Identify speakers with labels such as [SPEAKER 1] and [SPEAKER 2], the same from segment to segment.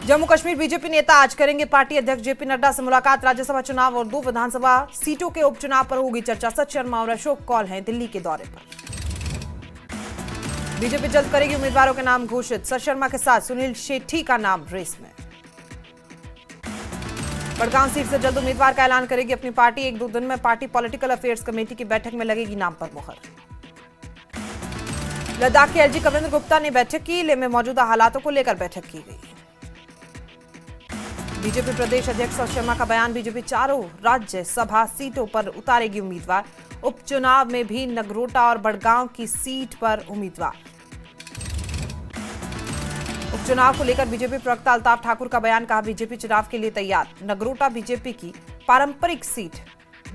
[SPEAKER 1] Jammu Kashmir BJP नेता आज करेंगे पार्टी अध्यक्ष जेपी नड्डा से मुलाकात। राज्यसभा चुनाव और 2 विधानसभा सीटों के उपचुनाव पर होगी चर्चा। सच शर्मा और अशोक कौल हैं दिल्ली के दौरे पर। बीजेपी जल्द करेगी उम्मीदवारों के नाम घोषित। सच शर्मा के साथ सुनील शेट्टी का नाम रेस में। बड़गांव सीट से जल्द उम्मीदवार का ऐलान करेगी अपनी पार्टी। 1-2 दिन में पार्टी पॉलिटिकल अफेयर्स कमेटी की बैठक में लगेगी नाम पर मुहर। लद्दाख के एलजी कविंद्र गुप्ता ने बैठक की। लेह में मौजूदा हालातों को लेकर बैठक की गई। बीजेपी प्रदेश अध्यक्ष सच शर्मा का बयान। बीजेपी चारों राज्यसभा सीटों पर उतारेगी उम्मीदवार। उपचुनाव में भी नगरोटा और बड़गांव की सीट पर उम्मीदवार। उपचुनाव को लेकर बीजेपी प्रवक्ता अल्ताफ ठाकुर का बयान। कहा बीजेपी चुनाव के लिए तैयार। नगरोटा बीजेपी की पारंपरिक सीट।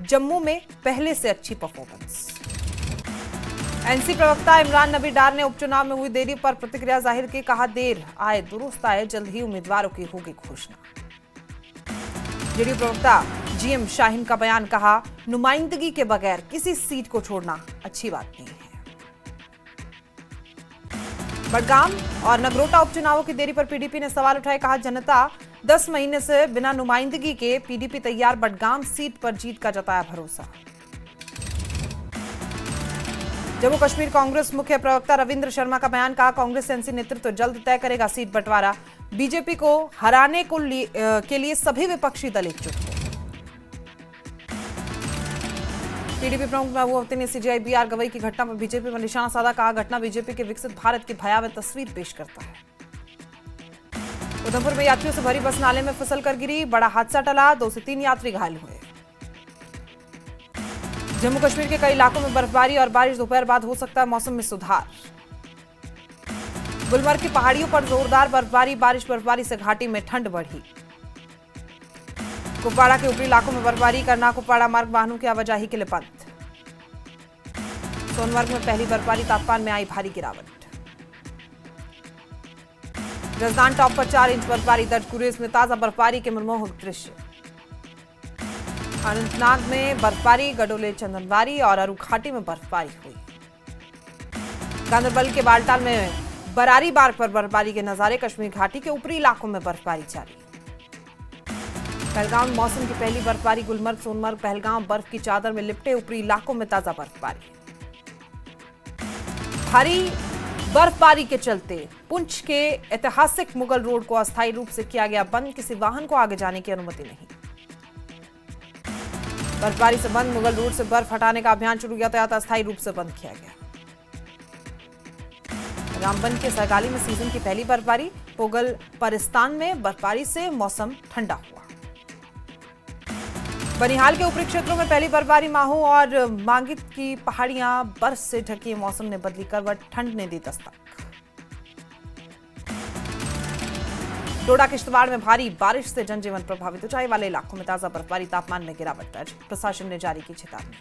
[SPEAKER 1] जम्मू में पहले से अच्छी परफॉर्मेंस। एनसी प्रवक्ता इमरान नबी डार ने उपचुनाव में हुई देरी पर प्रतिक्रिया जाहिर की। कहा देर आए दुरुस्त आए, जल्द ही उम्मीदवारों की होगी घोषणा। जेडीयू प्रवक्ता जीएम शाहीन का बयान। कहा नुमाइंदगी के बगैर किसी सीट को छोड़ना अच्छी बात नहीं है। बड़गाम और नगरोटा उपचुनावों की देरी पर पीडीपी ने सवाल उठाए। कहा जनता 10 महीने से बिना नुमाइंदगी के पीडीपी तैयार। बड़गाम सीट पर जीत का जताया भरोसा। जम्मू कश्मीर कांग्रेस मुख्य प्रवक्ता रविंद्र शर्मा का बयान। कहा कांग्रेस एनसी नेतृत्व जल्द तय करेगा सीट बंटवारा। बीजेपी को हराने के लिए सभी विपक्षी दल एकजुट हो। पीडीपी प्रमुख महबूब ने सीजीआई बीआर गवई की घटना पर बीजेपी पर निशाना साधा। कहा घटना बीजेपी के विकसित भारत की भयावह तस्वीर पेश करता है। उधमपुर में यात्रियों से भरी बस नाले में फिसल कर गिरी। बड़ा हादसा टला। 2 से 3 यात्री घायल हुए। जम्मू कश्मीर के कई इलाकों में बर्फबारी और बारिश। दोपहर बाद हो सकता है मौसम में सुधार। गुलमर्ग की पहाड़ियों पर जोरदार बर्फबारी। बर्फबारी से घाटी में ठंड बढ़ी। कुपवाड़ा के ऊपरी इलाकों में बर्फबारी। करना कुपवाड़ा मार्ग वाहनों की आवाजाही के लिए बंद। सोनमर्ग में पहली बर्फबारी। तापमान में आई भारी गिरावट। रजदान टॉप पर 4 इंच बर्फबारी दर्ज। गुरेज में ताजा बर्फबारी के मनमोहक दृश्य। अनंतनाग में बर्फबारी। गडोले चंदनवारी और अरू घाटी में बर्फबारी हुई। गांधरबल के बालटाल में बरारी मार्ग पर बर्फबारी के नजारे। कश्मीर घाटी के ऊपरी इलाकों में बर्फबारी जारी। पहलगाम मौसम की पहली बर्फबारी। गुलमर्ग सोनमर्ग पहलगाम बर्फ की चादर में लिपटे। ऊपरी इलाकों में ताजा बर्फबारी। भारी बर्फबारी के चलते पुंछ के ऐतिहासिक मुगल रोड को अस्थायी रूप से किया गया बंद। किसी वाहन को आगे जाने की अनुमति नहीं। बर्फबारी से बंद मुगल रोड से बर्फ हटाने का अभियान शुरू। यातायात अस्थायी रूप से बंद किया गया। रामबन के सरगाली में सीजन की पहली बर्फबारी। पोगल परिस्तान में बर्फबारी से मौसम ठंडा हुआ। बनिहाल के ऊपरी क्षेत्रों में पहली बर्फबारी। माहू और मांगित की पहाड़ियां बर्फ से ढकी। मौसम ने बदली करवट। ठंड ने दी दस्तक। डोडा किश्तवाड़ में भारी बारिश से जनजीवन प्रभावित। ऊंचाई वाले इलाकों में ताजा बर्फबारी। तापमान में गिरावट दर्ज। प्रशासन ने जारी की चेतावनी।